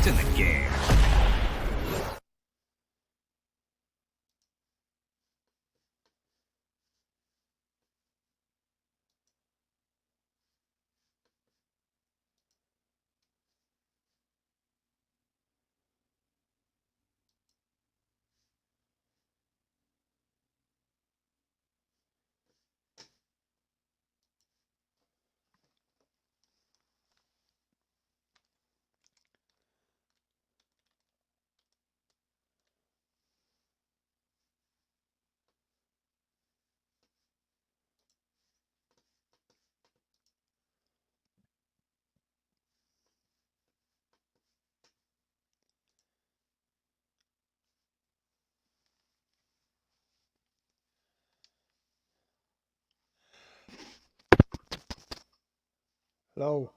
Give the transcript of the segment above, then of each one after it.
best in the game. Hello.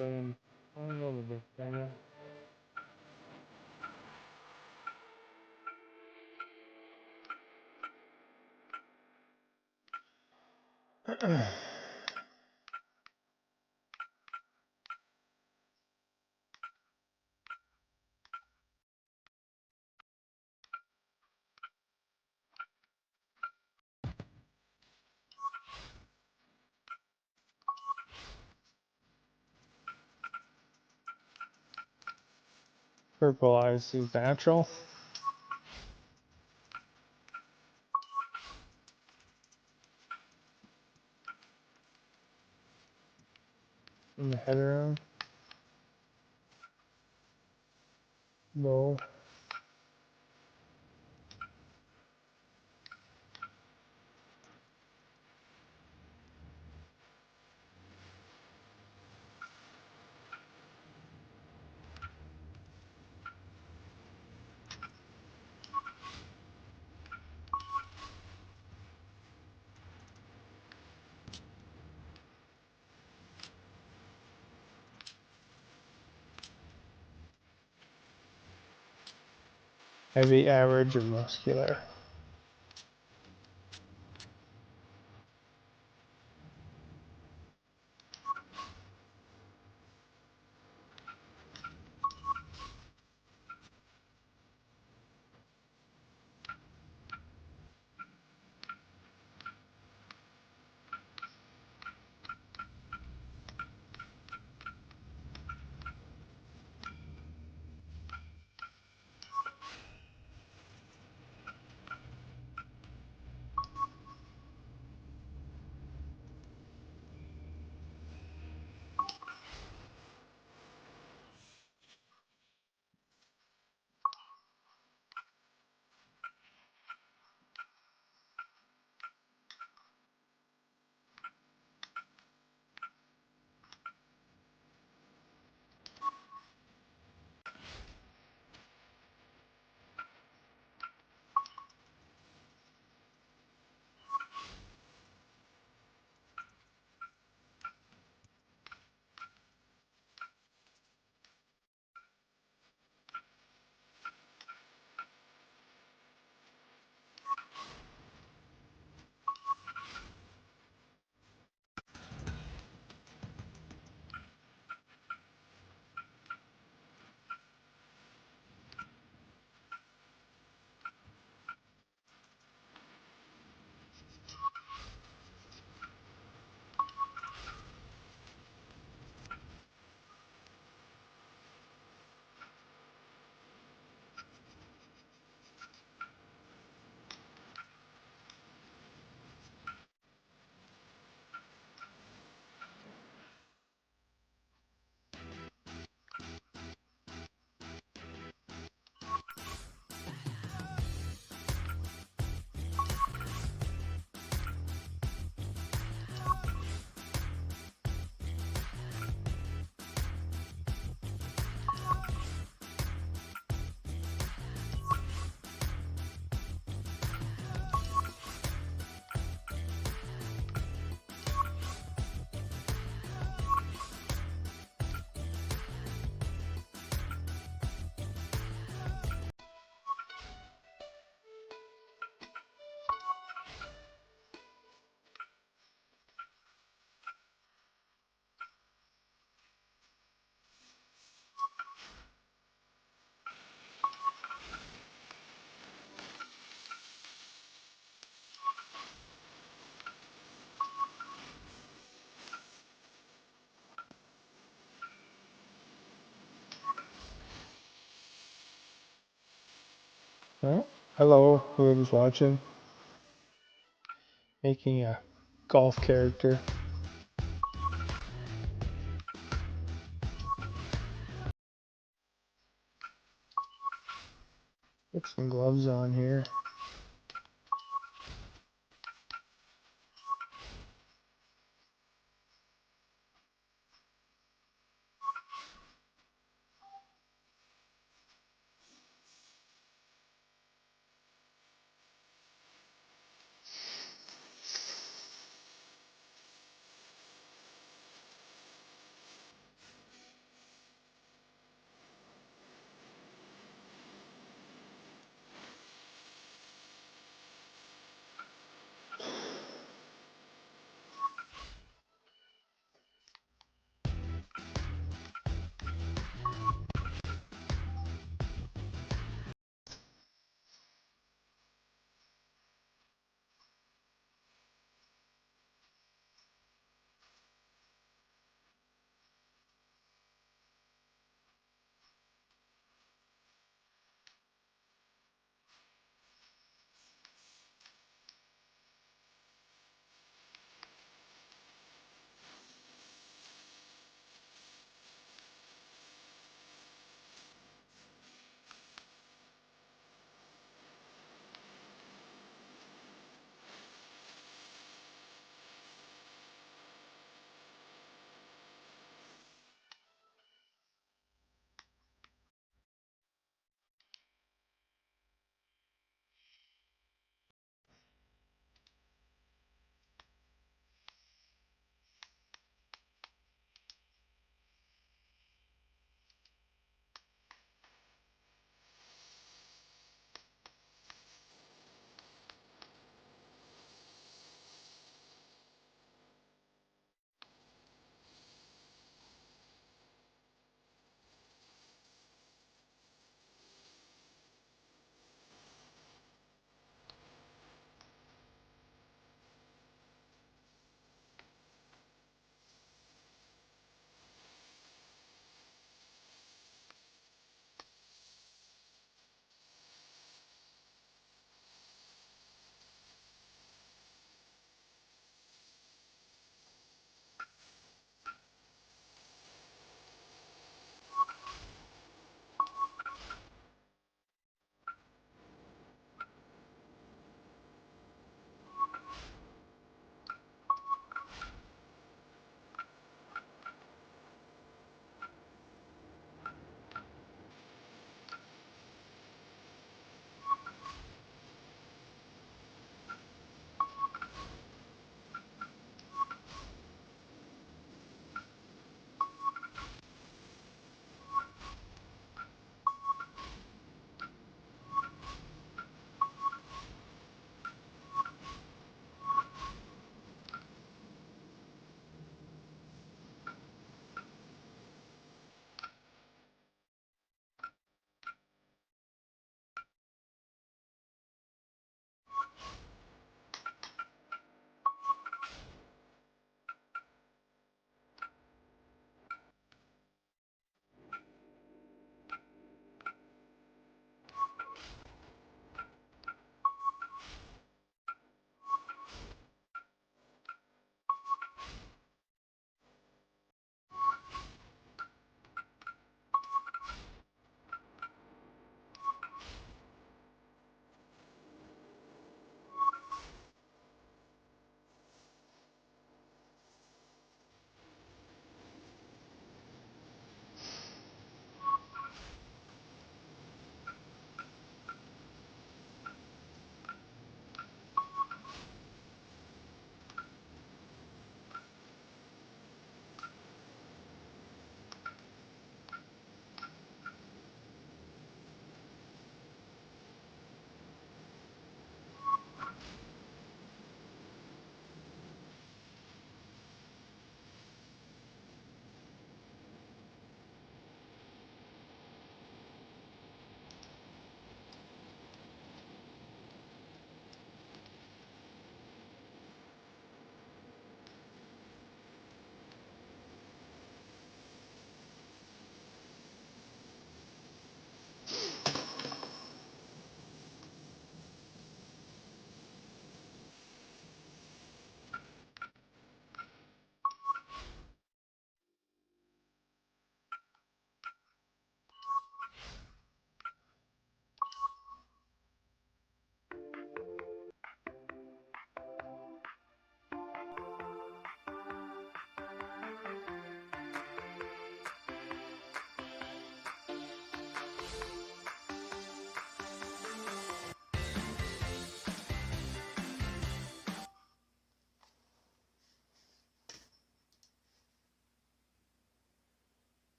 I don't know the Purple eyes seems natural. In the head around. Low. Heavy, average, or muscular. Well, hello, whoever's watching. Making a golf character. Get some gloves on here.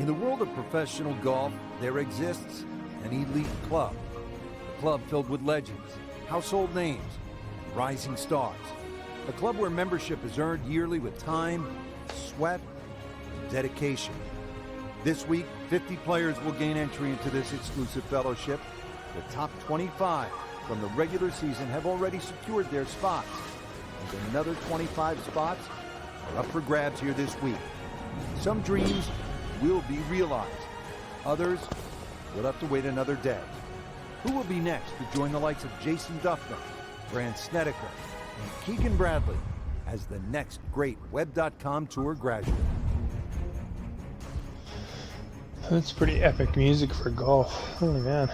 the world of professional golf, there exists an elite club. A club filled with legends, household names, rising stars. A club where membership is earned yearly with time, sweat, and dedication. This week, 50 players will gain entry into this exclusive fellowship. The top 25 from the regular season have already secured their spots, and another 25 spots are up for grabs here this week. Some dreams will be realized. Others will have to wait another day. Who will be next to join the likes of Jason Duffner, Grant Snedeker, and Keegan Bradley as the next great Web.com Tour graduate? That's pretty epic music for golf. Oh man.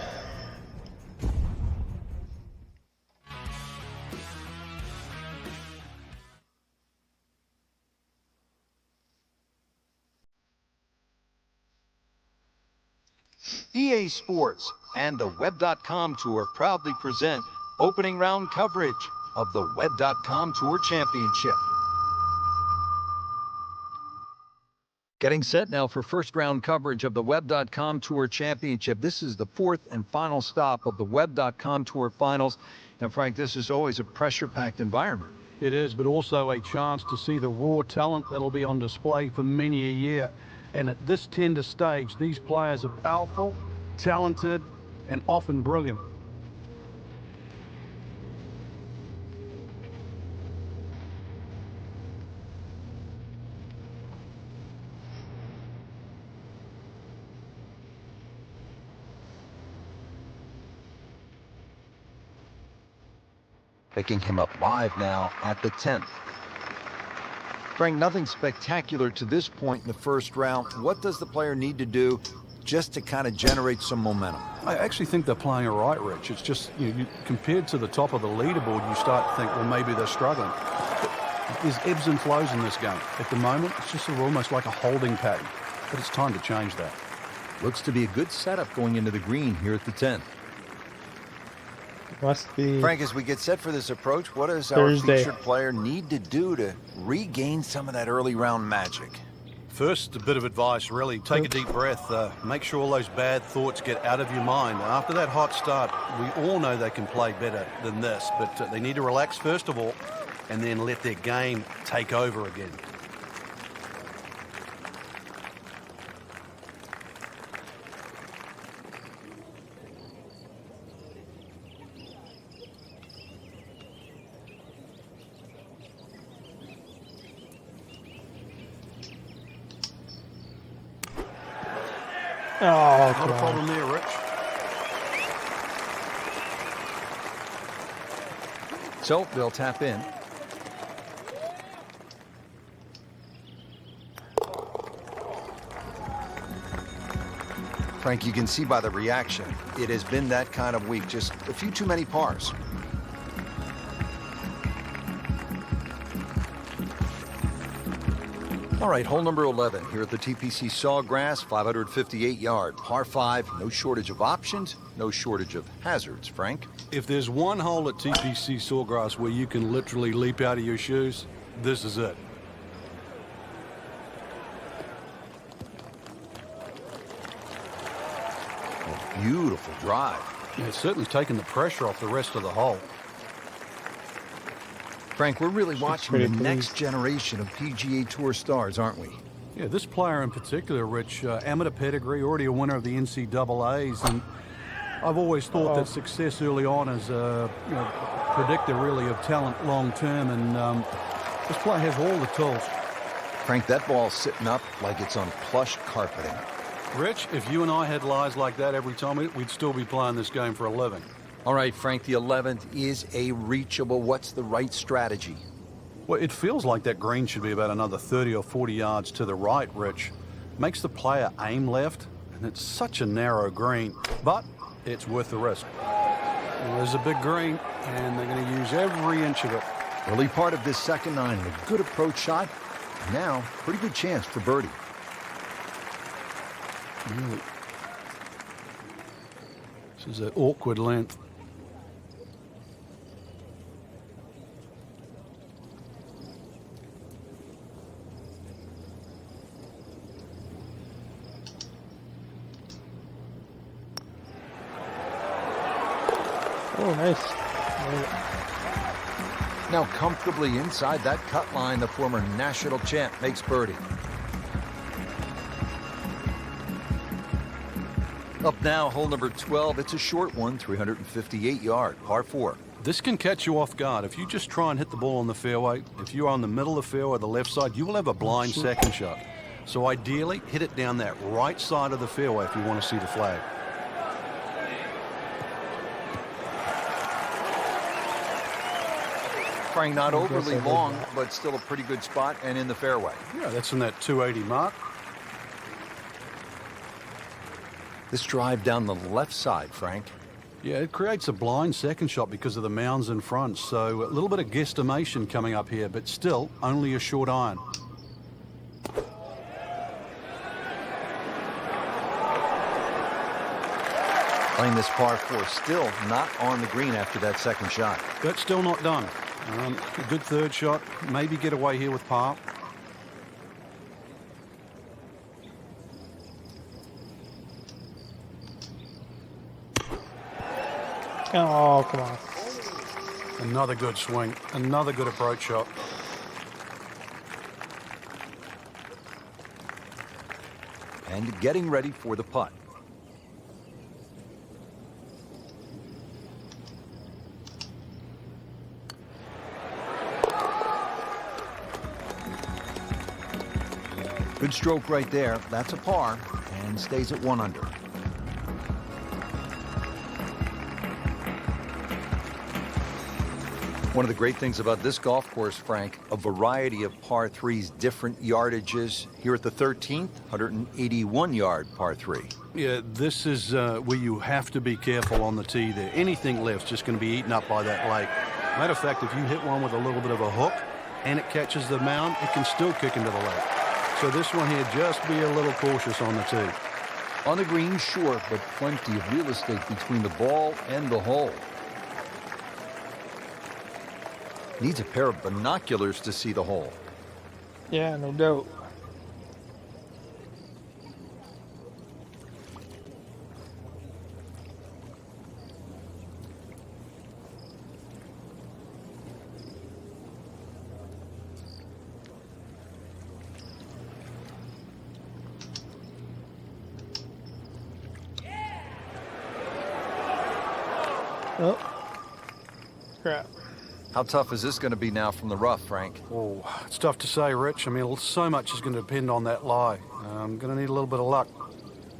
EA Sports and the Web.com Tour proudly present opening round coverage of the Web.com Tour Championship. Getting set now for first round coverage of the Web.com Tour Championship. This is the fourth and final stop of the Web.com Tour Finals. And Frank, this is always a pressure-packed environment. It is, but also a chance to see the raw talent that'll be on display for many a year. And at this tender stage, these players are powerful, talented, and often brilliant. Picking him up live now at the 10th. Frank, nothing spectacular to this point in the first round. What does the player need to do just to kind of generate some momentum? I actually think they're playing all right, Rich. It's just, compared to the top of the leaderboard, you start to think, well, maybe they're struggling. But there's ebbs and flows in this game. At the moment, it's just almost like a holding pattern. But it's time to change that. Looks to be a good setup going into the green here at the 10th. Must be. Frank, as we get set for this approach, what does Thursday. our featured player need to do to regain some of that early round magic? First, a bit of advice, really. Take a deep breath. Make sure all those bad thoughts get out of your mind. After that hot start, we all know they can play better than this, but they need to relax first of all, and then let their game take over again. Oh, Not a problem there, Rich. So they'll tap in. Frank, you can see by the reaction, it has been that kind of week. Just a few too many pars. All right, hole number 11 here at the TPC Sawgrass, 558 yard, par 5, no shortage of options, no shortage of hazards, Frank. If there's one hole at TPC Sawgrass where you can literally leap out of your shoes, this is it. A beautiful drive. Yeah, it's certainly taken the pressure off the rest of the hole. Frank, we're really watching pretty the pleased. next generation of PGA Tour stars, aren't we? Yeah, this player in particular, Rich, amateur pedigree, already a winner of the NCAAs, and I've always thought that success early on is a predictor really of talent long term, and this player has all the tools. Frank, that ball's sitting up like it's on plush carpeting. Rich, if you and I had lies like that every time, we'd still be playing this game for a living. All right, Frank, the 11th is a reachable. What's the right strategy? Well, it feels like that green should be about another 30 or 40 yards to the right, Rich. Makes the player aim left, and it's such a narrow green, but it's worth the risk. Well, there's a big green, and they're going to use every inch of it. Early part of this second nine, a good approach shot. Now, pretty good chance for birdie. Really. This is an awkward length. Oh, nice. Made it. Now comfortably inside that cut line, the former national champ makes birdie. Up now, hole number 12. It's a short one, 358-yard, par 4. This can catch you off guard. If you just try and hit the ball on the fairway, if you're on the middle of the fairway, the left side, you will have a blind second shot. So ideally, hit it down that right side of the fairway if you want to see the flag. Frank, not overly long, but still a pretty good spot and in the fairway. Yeah, that's in that 280 mark. This drive down the left side, Frank. Yeah, it creates a blind second shot because of the mounds in front. So a little bit of guesstimation coming up here, but still only a short iron. Playing this par 4, still not on the green after that second shot. That's still not done. A good third shot, maybe get away here with par. Oh, come on. Another good swing, another good approach shot. And getting ready for the putt. Good stroke right there. That's a par and stays at 1 under. One of the great things about this golf course, Frank, a variety of par 3s, different yardages. Here at the 13th, 181-yard par 3. Yeah, this is where you have to be careful on the tee there. Anything left's just going to be eaten up by that lake. Matter of fact, if you hit one with a little bit of a hook and it catches the mound, it can still kick into the lake. So this one here, just be a little cautious on the tee. On the green, sure, but plenty of real estate between the ball and the hole. Needs a pair of binoculars to see the hole. Yeah, no doubt. Oh, crap. How tough is this going to be now from the rough, Frank? Oh, it's tough to say, Rich. I mean, so much is going to depend on that lie. I'm going to need a little bit of luck.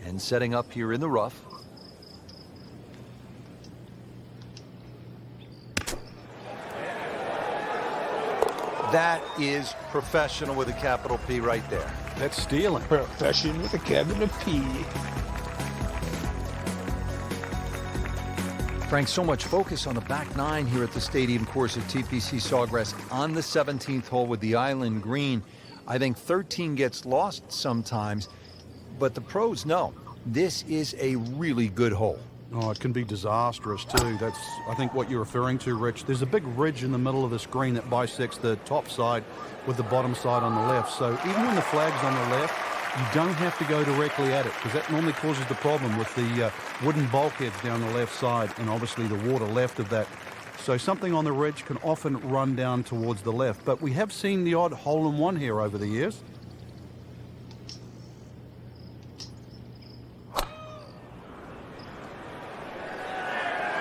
And setting up here in the rough. That is professional with a capital P right there. That's stealing. Profession with a capital P. Frank, so much focus on the back nine here at the stadium course at TPC Sawgrass on the 17th hole with the island green. I think 13 gets lost sometimes, but the pros know this is a really good hole. Oh, it can be disastrous too. That's, I think, what you're referring to, Rich. There's a big ridge in the middle of this green that bisects the top side with the bottom side on the left. So even when the flag's on the left, you don't have to go directly at it, because that normally causes the problem with the wooden bulkheads down the left side and obviously the water left of that. So something on the ridge can often run down towards the left. But we have seen the odd hole-in-one here over the years.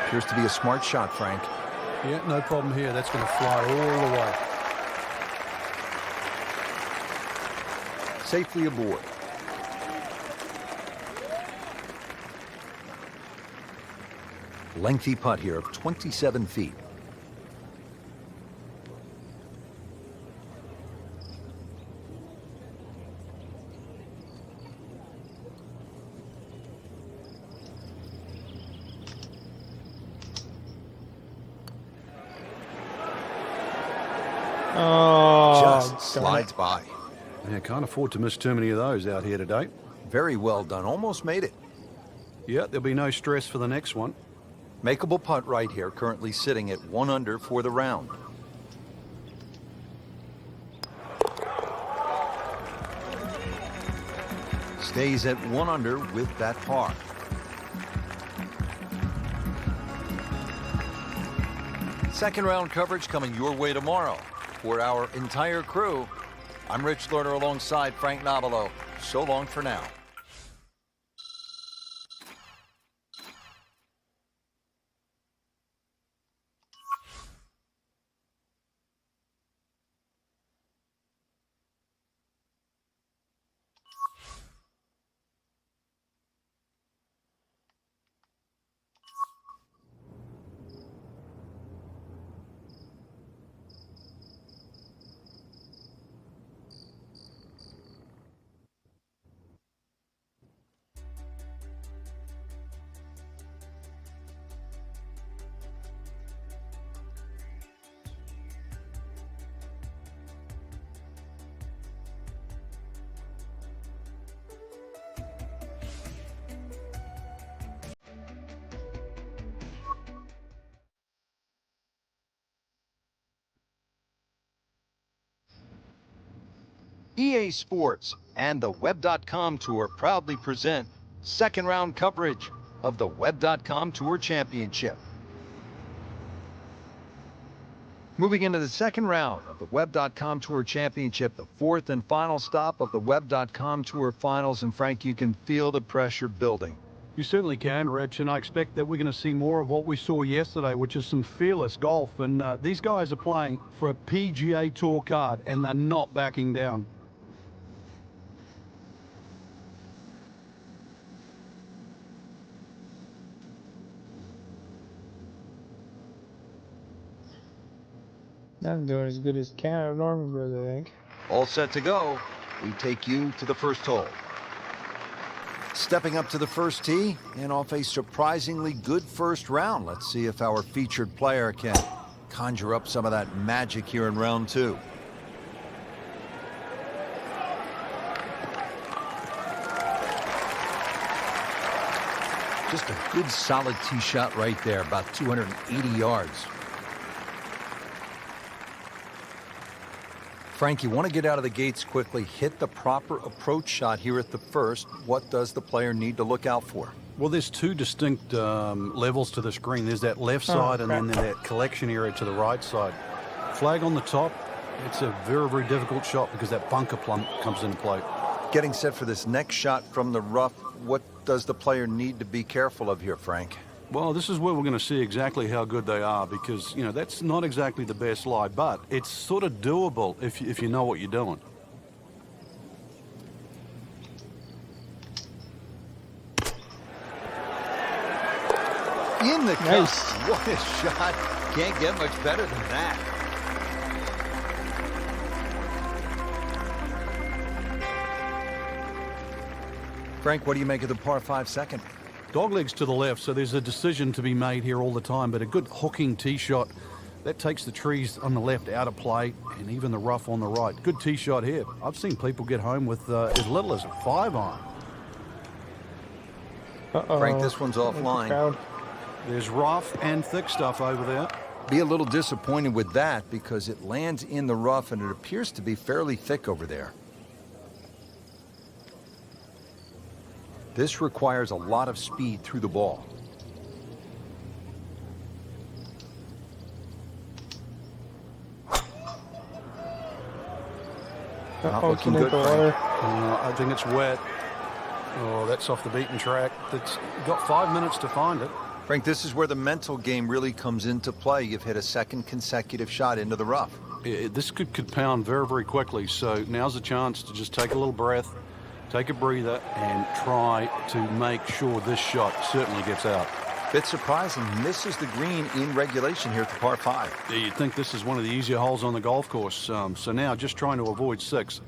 Appears to be a smart shot, Frank. Yeah, no problem here. That's going to fly all the way. Safely aboard. Lengthy putt here of 27 feet. Oh, Just slides by. Yeah, can't afford to miss too many of those out here today. Very well done. Almost made it. Yeah, there'll be no stress for the next one. Makeable putt right here, currently sitting at 1 under for the round. Stays at 1 under with that par. Second round coverage coming your way tomorrow. For our entire crew, I'm Rich Lerner alongside Frank Nobilo. So long for now. EA Sports and the Web.com Tour proudly present second round coverage of the Web.com Tour Championship. Moving into the second round of the Web.com Tour Championship, the fourth and final stop of the Web.com Tour Finals. And Frank, you can feel the pressure building. You certainly can, Rich, and I expect that we're going to see more of what we saw yesterday, which is some fearless golf. And these guys are playing for a PGA Tour card, and they're not backing down. Not doing as good as Canada Norman does, I think. All set to go. We take you to the first hole. Stepping up to the first tee and off a surprisingly good first round. Let's see if our featured player can conjure up some of that magic here in round two. Just a good solid tee shot right there, about 280 yards. Frank, you want to get out of the gates quickly, hit the proper approach shot here at the first. What does the player need to look out for? Well, there's two distinct levels to this green. There's that left side and then that collection area to the right side. Flag on the top, it's a very, very difficult shot because that bunker plump comes into play. Getting set for this next shot from the rough, what does the player need to be careful of here, Frank? Well, this is where we're going to see exactly how good they are because, you know, that's not exactly the best lie, but it's sort of doable if you know what you're doing. In the cup. Nice. What a shot. Can't get much better than that. Frank, what do you make of the par 5 second? Doglegs to the left, so there's a decision to be made here all the time, but a good hooking tee shot, that takes the trees on the left out of play and even the rough on the right. Good tee shot here. I've seen people get home with as little as a 5-iron. Frank, this one's offline. There's rough and thick stuff over there. Be a little disappointed with that because it lands in the rough and it appears to be fairly thick over there. This requires a lot of speed through the ball. Not looking good, Frank. I think it's wet. Oh, that's off the beaten track. It's got 5 minutes to find it. Frank, this is where the mental game really comes into play. You've hit a second consecutive shot into the rough. This could compound very, very quickly. So now's a chance to just take a little breath, take a breather, and try to make sure this shot certainly gets out. Bit surprising, misses the green in regulation here at the par 5. You'd think this is one of the easier holes on the golf course. So now just trying to avoid 6.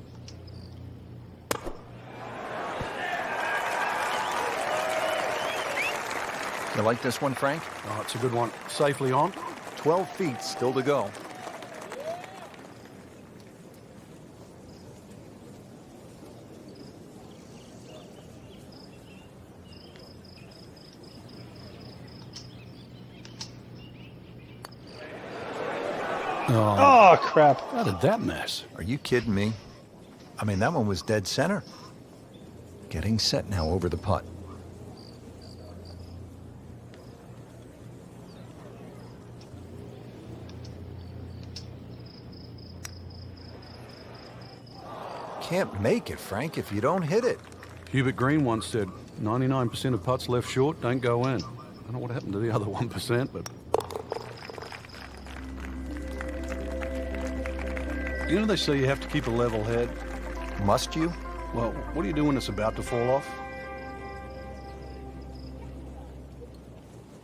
You like this one, Frank? Oh, it's a good one. Safely on. 12 feet still to go. Oh, crap. How did that mess? Are you kidding me? I mean, that one was dead center. Getting set now over the putt. can't make it, Frank, if you don't hit it. Hubert Green once said, 99% of putts left short don't go in. I don't know what happened to the other 1%, but... You know they say you have to keep a level head? Must you? Well, what do you do when it's about to fall off?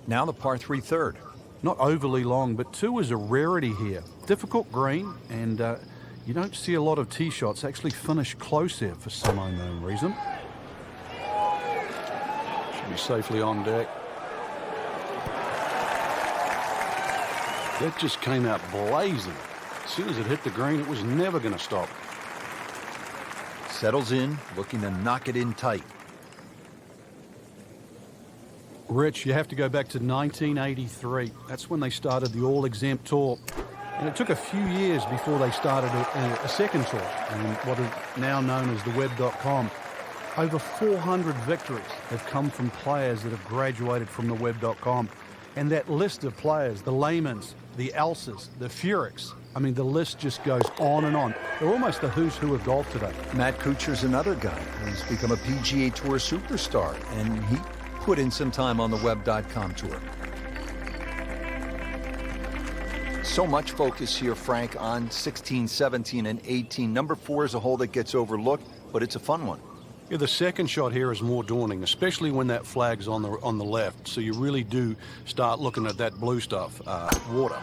Now the par 3 third. Not overly long, but 2 is a rarity here. Difficult green, and you don't see a lot of tee shots actually finish close here for some unknown reason. Should be safely on deck. That just came out blazing. As soon as it hit the green, it was never going to stop. Settles in, looking to knock it in tight. Rich, you have to go back to 1983. That's when they started the all-exempt tour. And it took a few years before they started a second tour, and what is now known as the web.com. Over 400 victories have come from players that have graduated from the web.com. And that list of players, the Leymans, the Elses, the Furiks, I mean, the list just goes on and on. They're almost the who's who of golf today. Matt Kuchar's another guy who's become a PGA Tour superstar, and he put in some time on the web.com tour. So much focus here, Frank, on 16, 17, and 18. Number 4 is a hole that gets overlooked, but it's a fun one. Yeah, the second shot here is more daunting, especially when that flag's on the left. So you really do start looking at that blue stuff, water.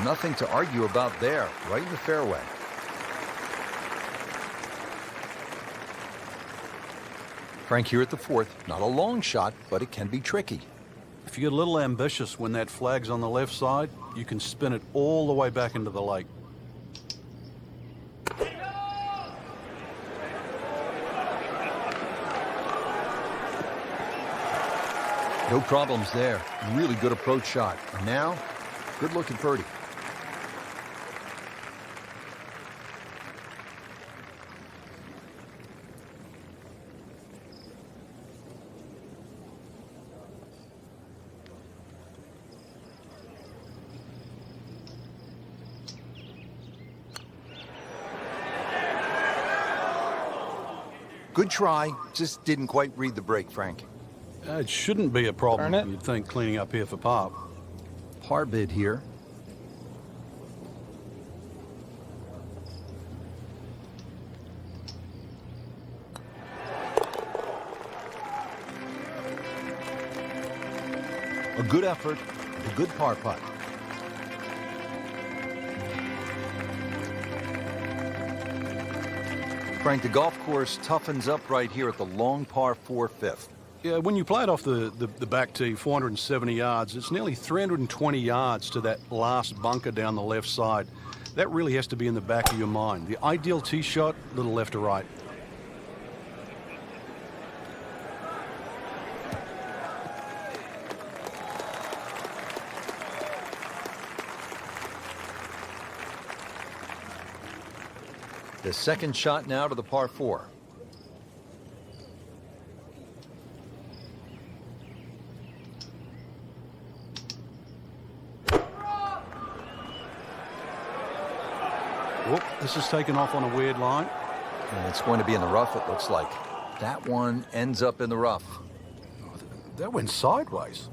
Nothing to argue about there, right in the fairway. Frank here at the 4th. Not a long shot, but it can be tricky. If you get a little ambitious when that flag's on the left side, you can spin it all the way back into the lake. No problems there. Really good approach shot. And now, good looking birdie. Good try, just didn't quite read the break, Frank. It shouldn't be a problem, Darn it. you'd think, cleaning up here for par. Par bid here. A good effort, a good par putt. Frank, the golf course toughens up right here at the long par 4 fifth. Yeah, when you play it off the back tee, 470 yards, it's nearly 320 yards to that last bunker down the left side. That really has to be in the back of your mind. The ideal tee shot, little left to right. The second shot now to the par 4. Whoop, this is taken off on a weird line. And it's going to be in the rough, it looks like. That one ends up in the rough. That went sideways.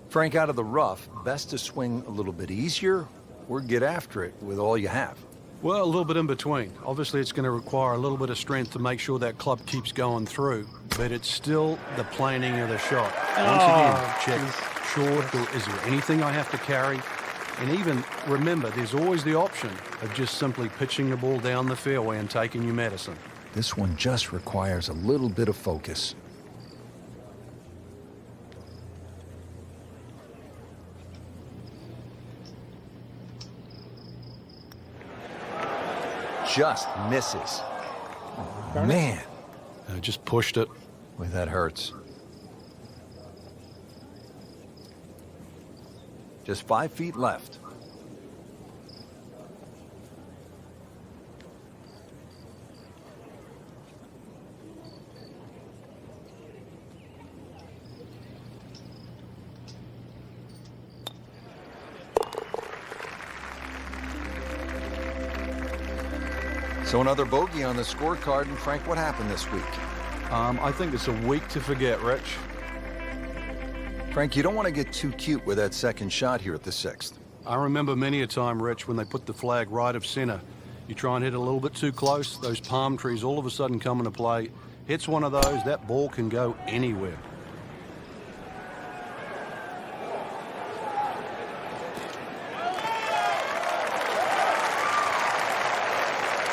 Frank, out of the rough, best to swing a little bit easier or get after it with all you have. Well, a little bit in between. Obviously, it's going to require a little bit of strength to make sure that club keeps going through, but it's still the planning of the shot. Once again, check short, or is there anything I have to carry? And even remember, there's always the option of just simply pitching the ball down the fairway and taking your medicine. This one just requires a little bit of focus. Just misses. Oh, man. Just pushed it. Boy, that hurts. Just 5 feet left. So another bogey on the scorecard. And Frank, what happened this week? I think it's a week to forget, Rich. Frank, you don't want to get too cute with that second shot here at the 6th. I remember many a time, Rich, when they put the flag right of center. You try and hit it a little bit too close, those palm trees all of a sudden come into play. Hits one of those, that ball can go anywhere.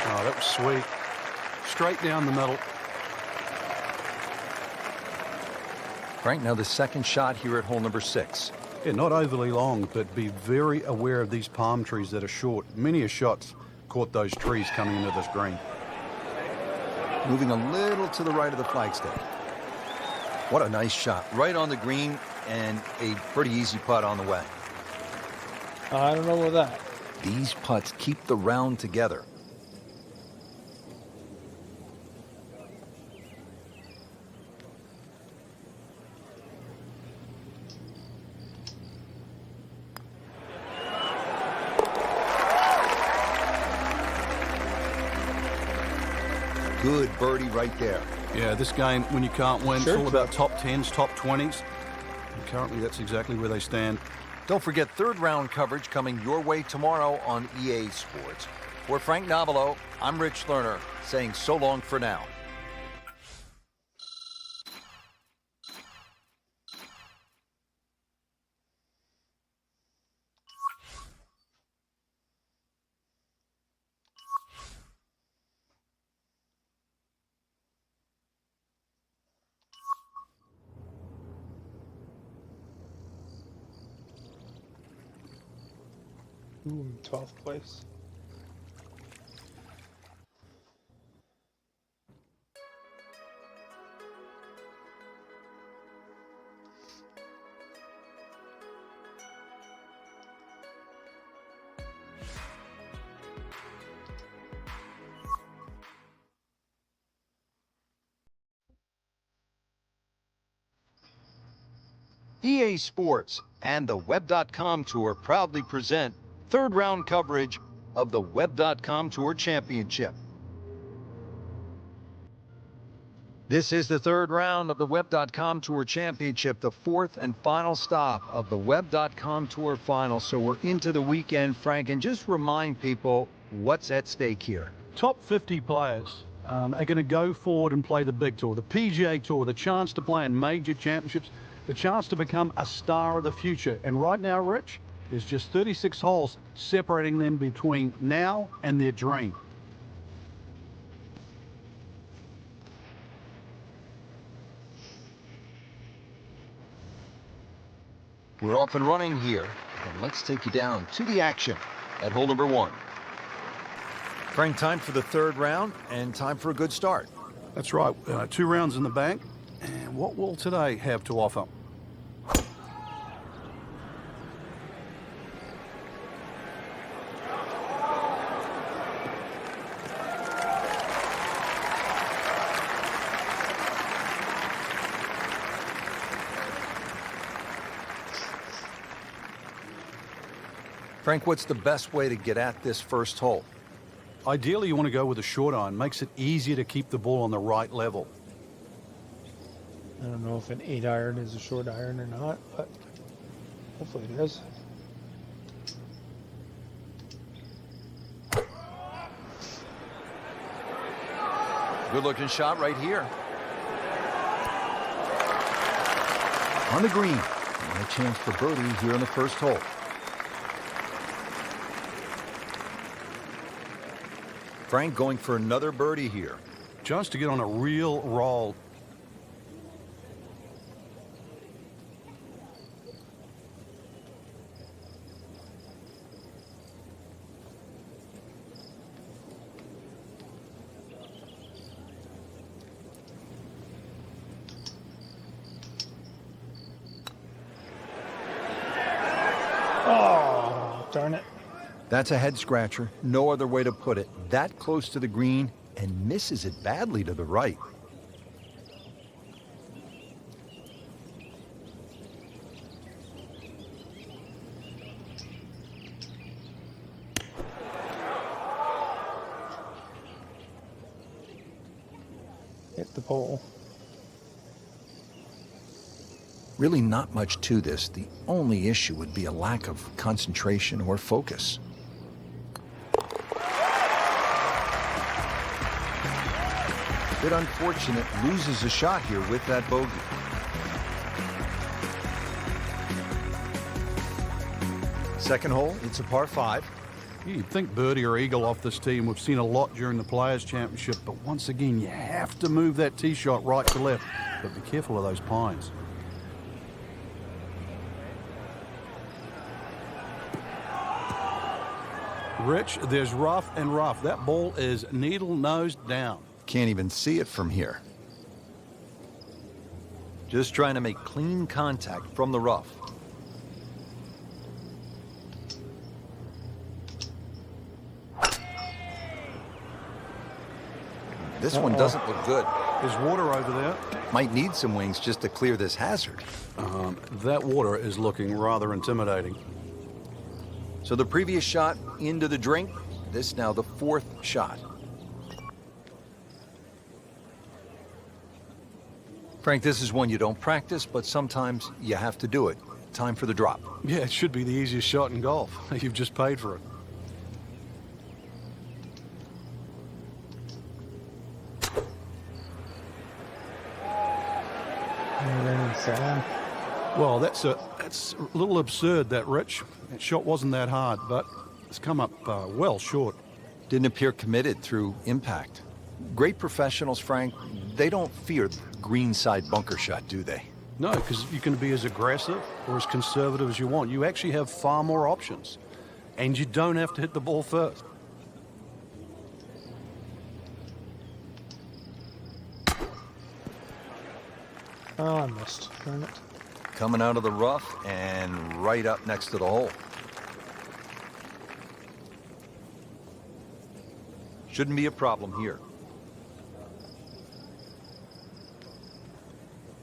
Oh, that was sweet. Straight down the middle. Frank, now the second shot here at hole number 6. Yeah, not overly long, but be very aware of these palm trees that are short. Many a shot's caught those trees coming into this green. Moving a little to the right of the flagstick. What a nice shot. Right on the green and a pretty easy putt on the way. I don't know about that. These putts keep the round together. Good birdie right there. Yeah, this game, when you can't win, Sure. it's all about top 10s, top 20s. And currently, that's exactly where they stand. Don't forget third round coverage coming your way tomorrow on EA Sports. For Frank Navalo, I'm Rich Lerner, saying so long for now. Ooh, 12th place. EA Sports and the Web.com Tour proudly present third round coverage of the Web.com Tour Championship. This is the third round of the Web.com Tour Championship, the fourth and final stop of the Web.com Tour Finals. So we're into the weekend, Frank, and just remind people what's at stake here. Top 50 players are going to go forward and play the big tour, the PGA Tour, the chance to play in major championships, the chance to become a star of the future. And right now, Rich, there's just 36 holes separating them between now and their dream. We're off and running here, and let's take you down to the action at hole number 1. Frank, time for the third round and time for a good start. That's right, 2 rounds in the bank. And what will today have to offer? Frank, what's the best way to get at this first hole? Ideally, you want to go with a short iron. Makes it easier to keep the ball on the right level. I don't know if an 8-iron is a short iron or not, but hopefully it is. Good looking shot right here. On the green, and a chance for birdie here in the first hole. Frank going for another birdie here. Just to get on a real roll. Oh, darn it. That's a head scratcher. No other way to put it. That close to the green and misses it badly to the right. hole. Really not much to this. The only issue would be a lack of concentration or focus. Bit unfortunate, loses a shot here with that bogey. Second hole, it's a par 5. You'd think birdie or eagle off this tee, and we've seen a lot during the Players' Championship, but once again, you have to move that tee shot right to left. But be careful of those pines. Rich, there's rough and rough. That ball is needle-nosed down. Can't even see it from here. Just trying to make clean contact from the rough. This one doesn't look good. There's water over there. Might need some wings just to clear this hazard. That water is looking rather intimidating. So the previous shot into the drink, this now the 4th shot. Frank, this is one you don't practice, but sometimes you have to do it. Time for the drop. Yeah, it should be the easiest shot in golf. You've just paid for it. Well, that's a little absurd, that, Rich. That shot wasn't that hard, but it's come up well short. Didn't appear committed through impact. Great professionals, Frank, they don't fear the greenside bunker shot, do they? No, because you can be as aggressive or as conservative as you want. You actually have far more options, and you don't have to hit the ball first. Oh, I missed. Darn it. Coming out of the rough and right up next to the hole. Shouldn't be a problem here.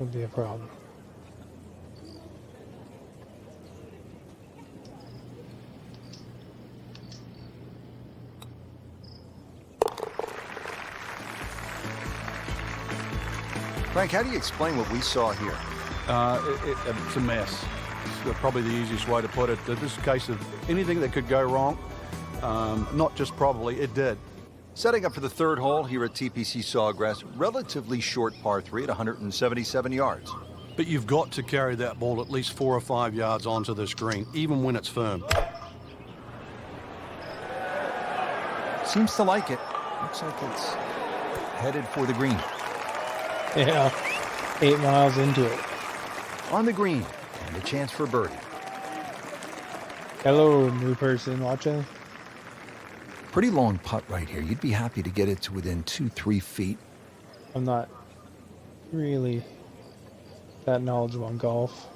Would be a problem. Frank, how do you explain what we saw here? It's a mess. It's probably the easiest way to put it. This is a case of anything that could go wrong. Not just probably, it did. Setting up for the 3rd hole here at TPC Sawgrass, relatively short par 3 at 177 yards. But you've got to carry that ball at least 4 or 5 yards onto this green, even when it's firm. Seems to like it. Looks like it's headed for the green. Yeah, 8 miles into it. On the green, and a chance for birdie. Hello, new person watching. Pretty long putt right here. You'd be happy to get it to within 2-3 feet. I'm not really that knowledgeable on golf.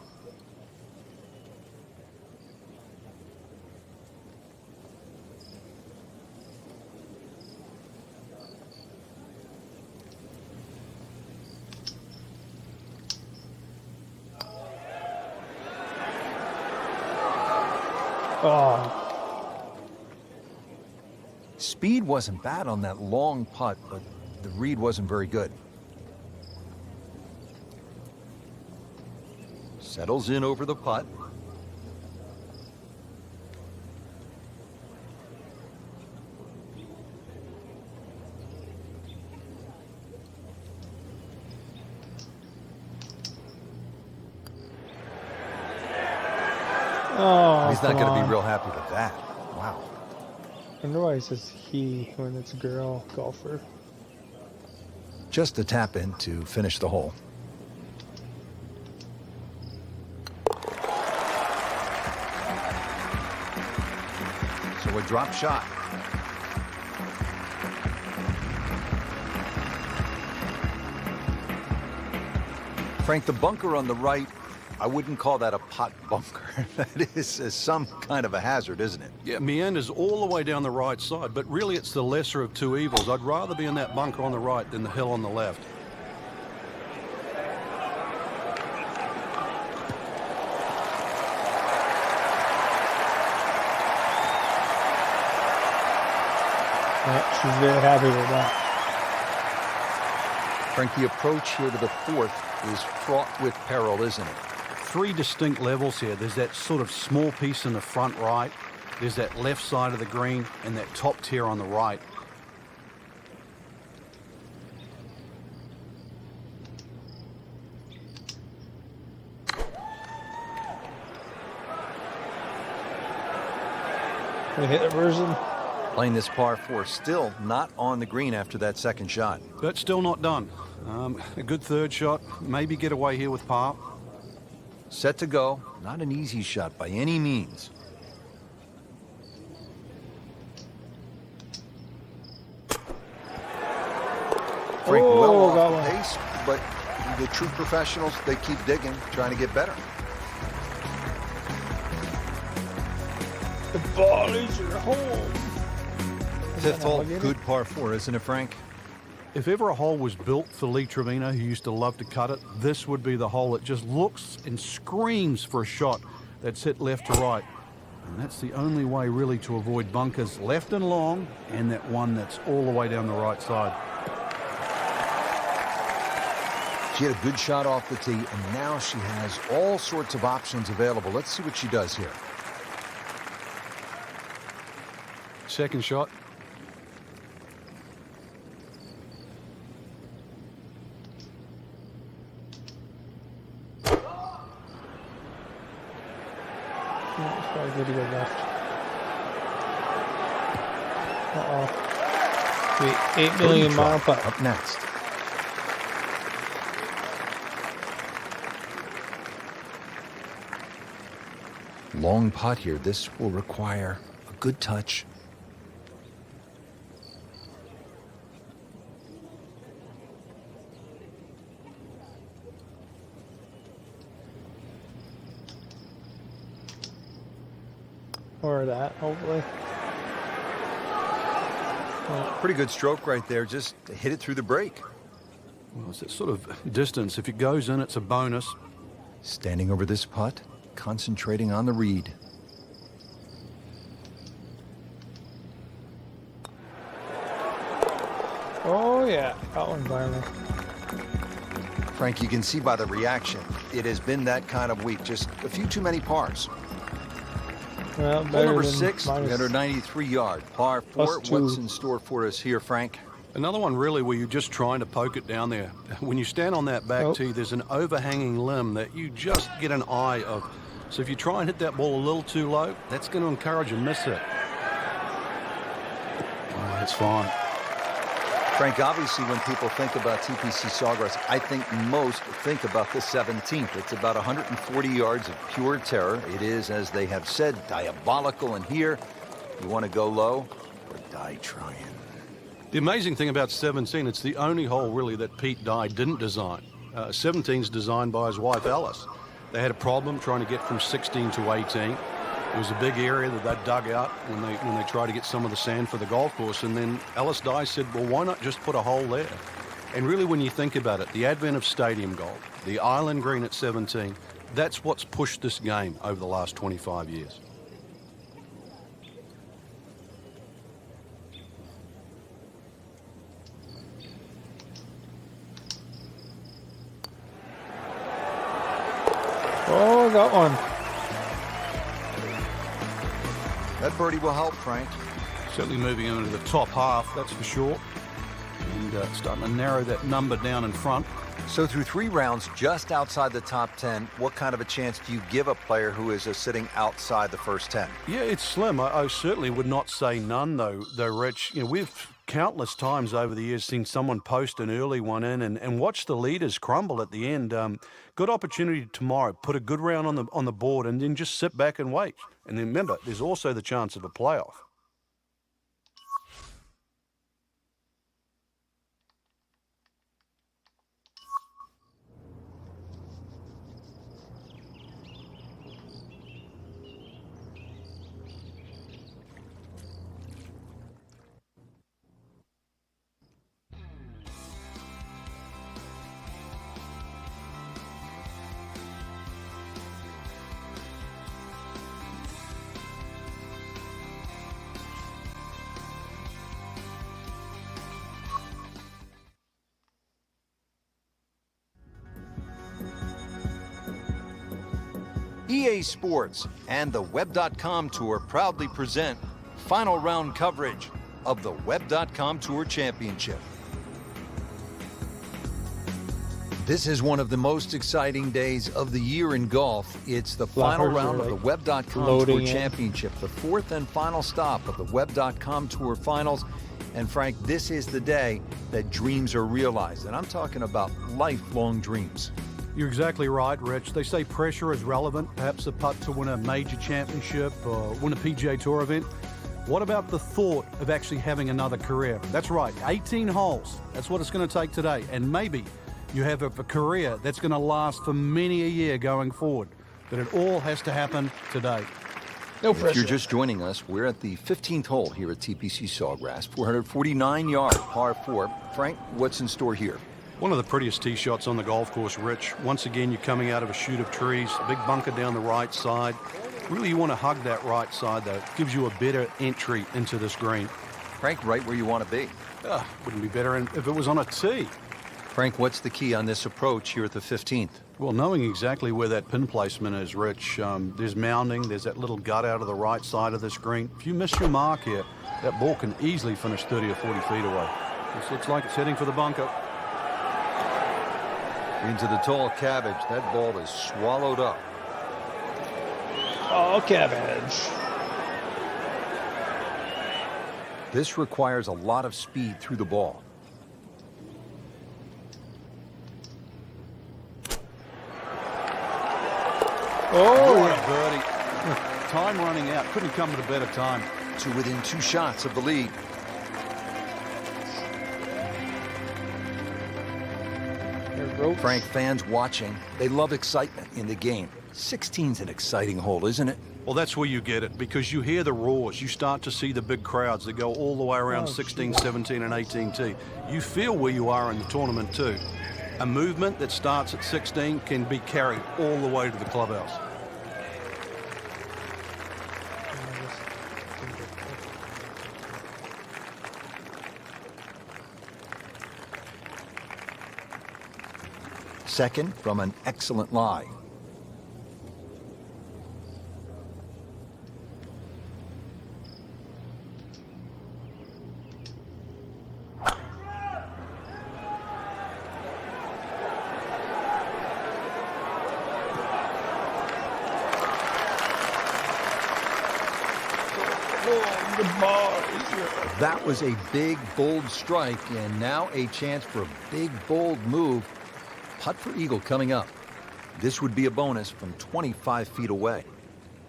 Oh. Speed wasn't bad on that long putt, but the read wasn't very good. Settles in over the putt. Oh, He's not going to be real happy with that. Wow. I wonder why it says he when it's a girl golfer. Just a tap in to finish the hole. So a drop shot. Frank, the bunker on the right, I wouldn't call that a pot bunker. That is some kind of a hazard, isn't it? Yeah, meanders all the way down the right side, but really it's the lesser of two evils. I'd rather be in that bunker on the right than the hill on the left. Yeah, she's very happy with that. Frank, the approach here to the fourth is fraught with peril, isn't it? 3 distinct levels here. There's that sort of small piece in the front right. There's that left side of the green and that top tier on the right. We hit a version. Playing this par 4, still not on the green after that second shot. But still not done. A good third shot. Maybe get away here with par. Set to go. Not an easy shot by any means. Frank well got off one. the pace, but the true professionals, they keep digging, trying to get better. The ball is your home. Fifth hole, good par 4, isn't it, Frank? If ever a hole was built for Lee Trevino, who used to love to cut it, this would be the hole. It just looks and screams for a shot that's hit left to right. And that's the only way really to avoid bunkers left and long, and that one that's all the way down the right side. She had a good shot off the tee, and now she has all sorts of options available. Let's see what she does here. Second shot. Yeah, it's probably good to go left. Uh-oh. The 8 million mile putt. Up next. Long putt here. This will require a good touch. Or that, hopefully. Pretty good stroke right there. Just hit it through the break. Well, it's that sort of distance. If it goes in, it's a bonus. Standing over this putt, concentrating on the read. Oh, yeah. Got one finally. Frank, you can see by the reaction, it has been that kind of week. Just a few too many pars. Well, Hole better number than 6, minus 393 yard. Par 4, plus 2. what's in store for us here, Frank? Another one really where you're just trying to poke it down there. When you stand on that back tee, there's an overhanging limb that you just get an eye of. So if you try and hit that ball a little too low, that's going to encourage a miss hit. Oh, that's fine. Frank, obviously when people think about TPC Sawgrass, I think most think about the 17th. It's about 140 yards of pure terror. It is, as they have said, diabolical. And here, you want to go low or die trying. The amazing thing about 17, it's the only hole really that Pete Dye didn't design. 17's designed by his wife Alice. They had a problem trying to get from 16 to 18. It was a big area that they dug out when they tried to get some of the sand for the golf course. And then Alice Dye said, well, why not just put a hole there? And really, when you think about it, the advent of stadium golf, the island green at 17, that's what's pushed this game over the last 25 years. Oh, I got one. That birdie will help, Frank. Certainly moving into the top half, that's for sure. And starting to narrow that number down in front. So through 3 rounds, just outside the top 10, what kind of a chance do you give a player who is sitting outside the first 10? Yeah, it's slim. I certainly would not say none, though, Rich. You know, we've countless times over the years seen someone post an early one in and watch the leaders crumble at the end. Good opportunity tomorrow. Put a good round on the board and then just sit back and wait. And then remember, there's also the chance of a playoff. EA Sports and the Web.com Tour proudly present final round coverage of the Web.com Tour Championship. This is one of the most exciting days of the year in golf. It's the final round of the Web.com Tour Championship, the fourth and final stop of the Web.com Tour Finals. And Frank, this is the day that dreams are realized. And I'm talking about lifelong dreams. You're exactly right, Rich. They say pressure is relevant, perhaps a putt to win a major championship or win a PGA Tour event. What about the thought of actually having another career? That's right, 18 holes. That's what it's going to take today. And maybe you have a career that's going to last for many a year going forward. But it all has to happen today. No pressure. If you're just joining us, we're at the 15th hole here at TPC Sawgrass, 449-yard par 4. Frank, what's in store here? One of the prettiest tee shots on the golf course, Rich. Once again, you're coming out of a chute of trees, a big bunker down the right side. Really, you want to hug that right side, though. It gives you a better entry into this green. Frank, right where you want to be. Wouldn't be better if it was on a tee. Frank, what's the key on this approach here at the 15th? Well, knowing exactly where that pin placement is, Rich, there's mounding, there's that little gut out of the right side of this green. If you miss your mark here, that ball can easily finish 30 or 40 feet away. This looks like it's heading for the bunker. Into the tall cabbage. That ball is swallowed up. Oh, cabbage. This requires a lot of speed through the ball. Oh, what a birdie. Time running out. Couldn't come at a better time. To within 2 shots of the lead. Frank, fans watching, they love excitement in the game. 16's an exciting hole, isn't it? Well, that's where you get it, because you hear the roars. You start to see the big crowds that go all the way around 16, 17, and 18T. You feel where you are in the tournament, too. A movement that starts at 16 can be carried all the way to the clubhouse. Second from an excellent lie. That was a big, bold strike, and now a chance for a big, bold move. Putt for eagle coming up. This would be a bonus from 25 feet away.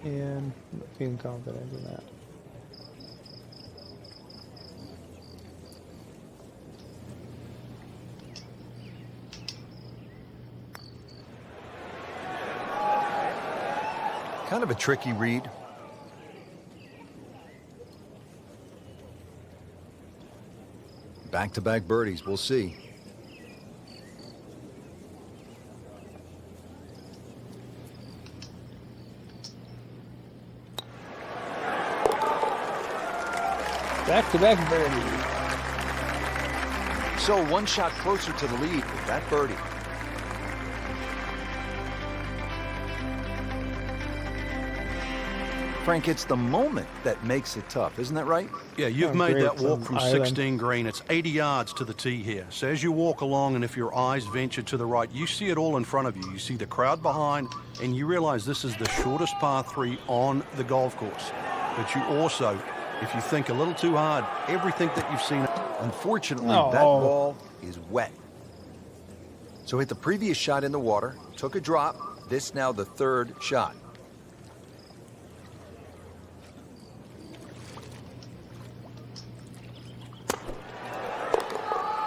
And I'm feeling confident in that. Kind of a tricky read. Back-to-back birdies, we'll see. Back-to-back birdie. So 1 shot closer to the lead with that birdie. Frank, it's the moment that makes it tough, isn't that right? Yeah, you've made that walk from 16 green. It's 80 yards to the tee here. So as you walk along, and if your eyes venture to the right, you see it all in front of you. You see the crowd behind, and you realize this is the shortest par 3 on the golf course. But you also, if you think a little too hard, everything that you've seen. Unfortunately, that ball is wet. So hit the previous shot in the water, took a drop. This now the third shot.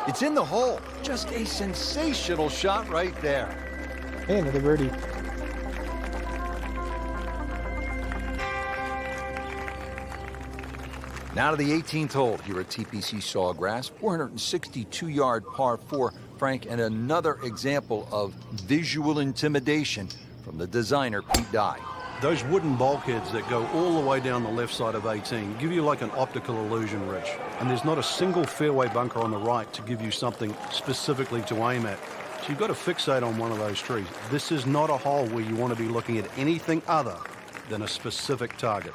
It's in the hole. Just a sensational shot right there. Hey, another birdie. Now to the 18th hole here at TPC Sawgrass, 462-yard par 4, Frank, and another example of visual intimidation from the designer, Pete Dye. Those wooden bulkheads that go all the way down the left side of 18 give you like an optical illusion, Rich. And there's not a single fairway bunker on the right to give you something specifically to aim at. So you've got to fixate on one of those trees. This is not a hole where you want to be looking at anything other than a specific target.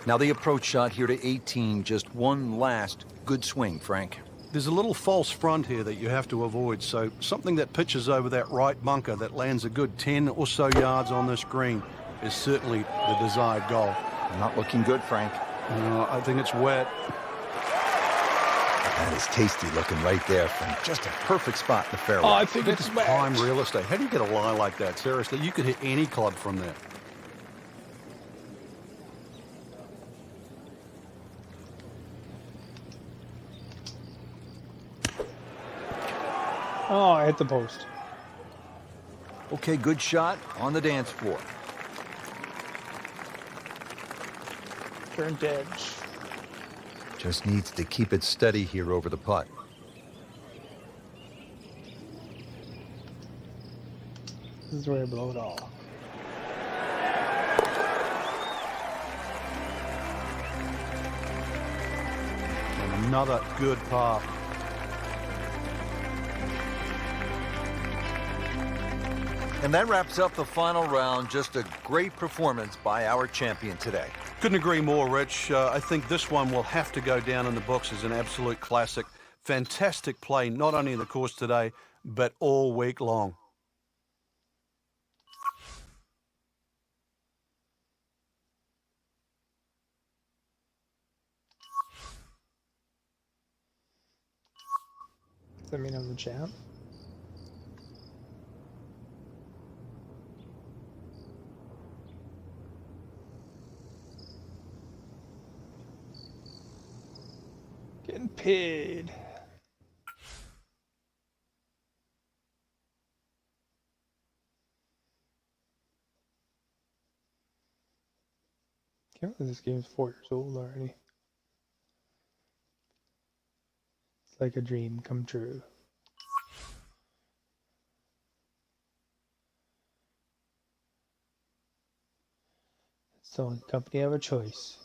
Now the approach shot here to 18, just one last good swing, Frank. There's a little false front here that you have to avoid, so something that pitches over that right bunker that lands a good 10 or so yards on this green is certainly the desired goal. Not looking good, Frank. I think it's wet. That is tasty looking right there, Frank. Just a perfect spot in the fairway. Oh, I think It's it's prime wet. real estate. How do you get a lie like that? Seriously, you could hit any club from there. Oh, I hit the post. Okay, good shot on the dance floor. Turned edge. Just needs to keep it steady here over the putt. This is where I blow it off. Another good par. And that wraps up the final round. Just a great performance by our champion today. Couldn't agree more, Rich. I think this one will have to go down in the books as an absolute classic. Fantastic play, not only in the course today, but all week long. Does that mean I'm the champ? Getting paid. Can't believe this game's 4 years old already. It's like a dream come true. So in company have a choice.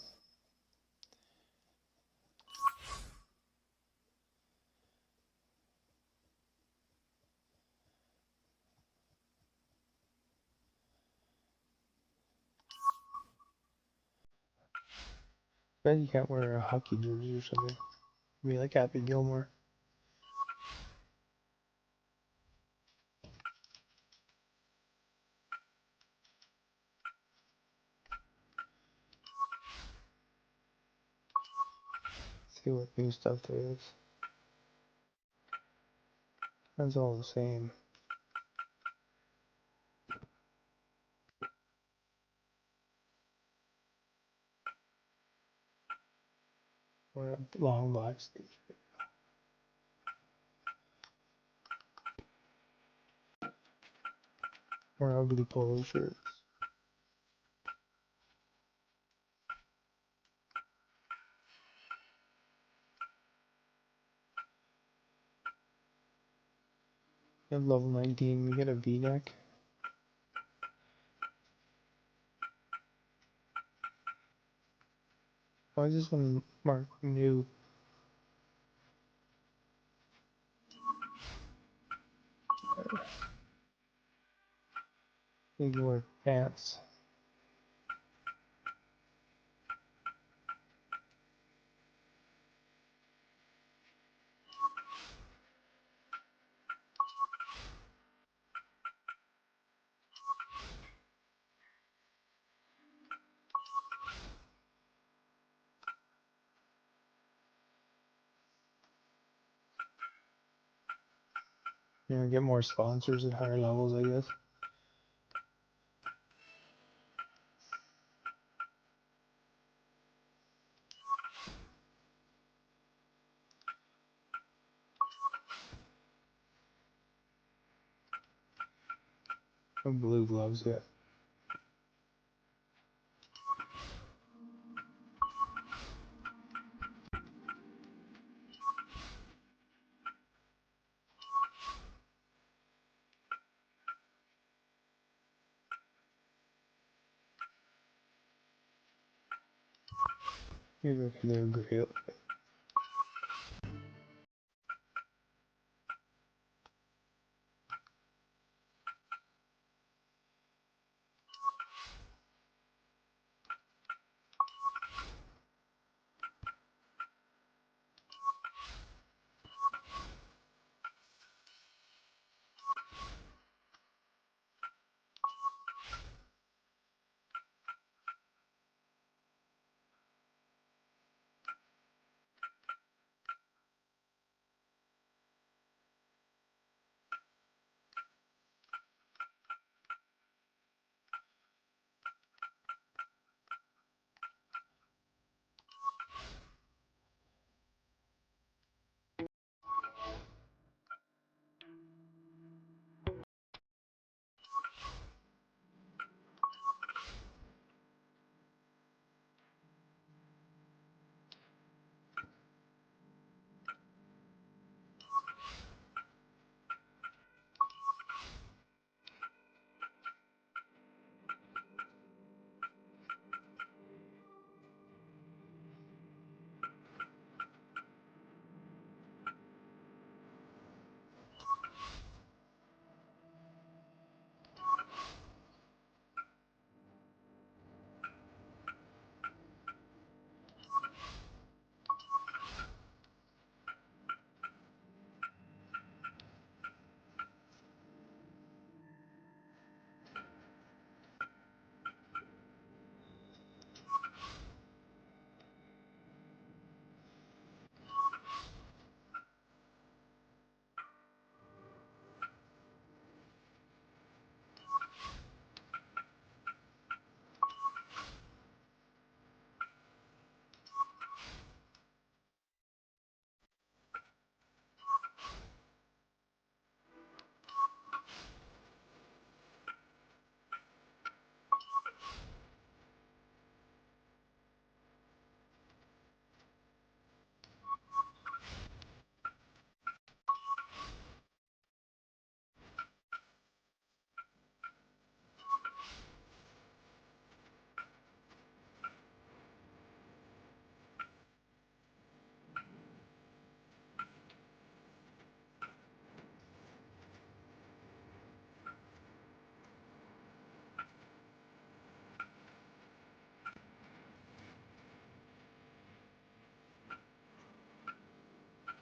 Bet you can't wear a hockey jersey or something. Be like Happy Gilmore. See what new stuff there is. That's all the same. Wear a long black sleeve. Or ugly polo shirts. You have level 19, you get a V-neck. Why is this one marked new? You can wear pants. You know, get more sponsors at higher levels, I guess. No blue gloves yet. They're great.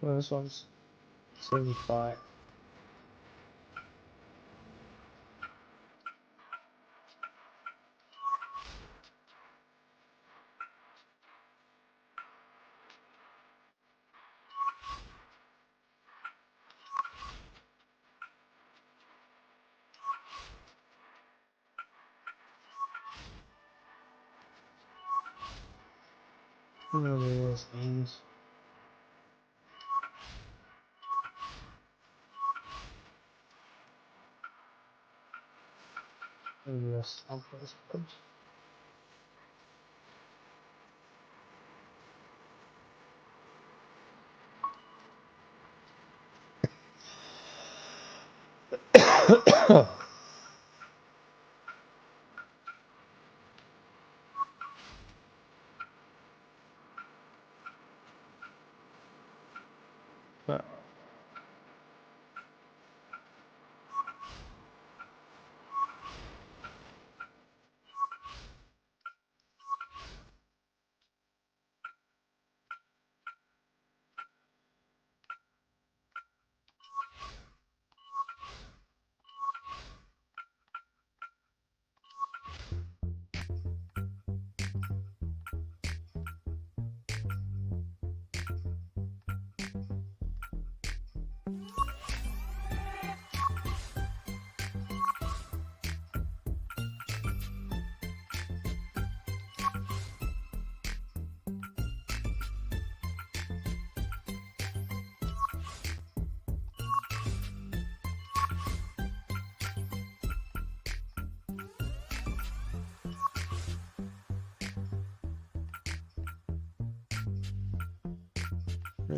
Well, this one's 75. I don't know what this means. Maybe that's someplace. But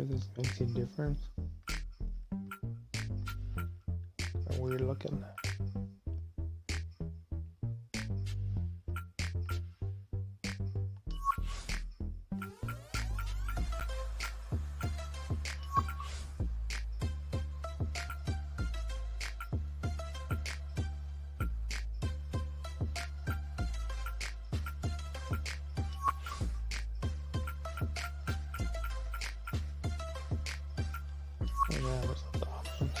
this makes a difference. Weird looking. Yeah, there's the options.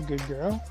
Good girl.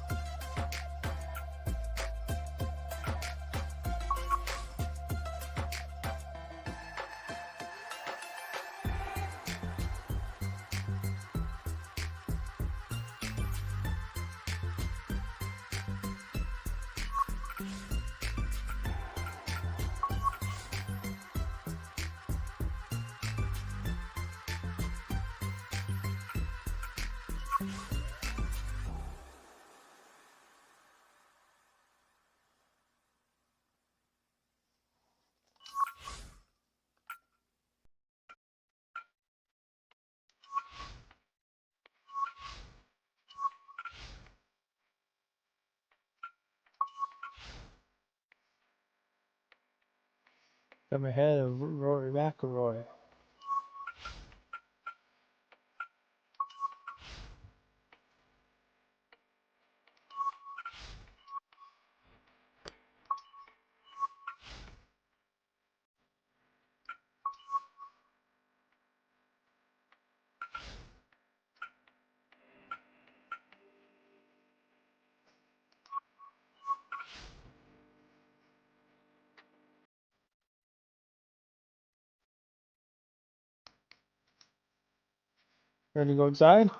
I'm ahead of Rory McIllroy. Ready to go inside?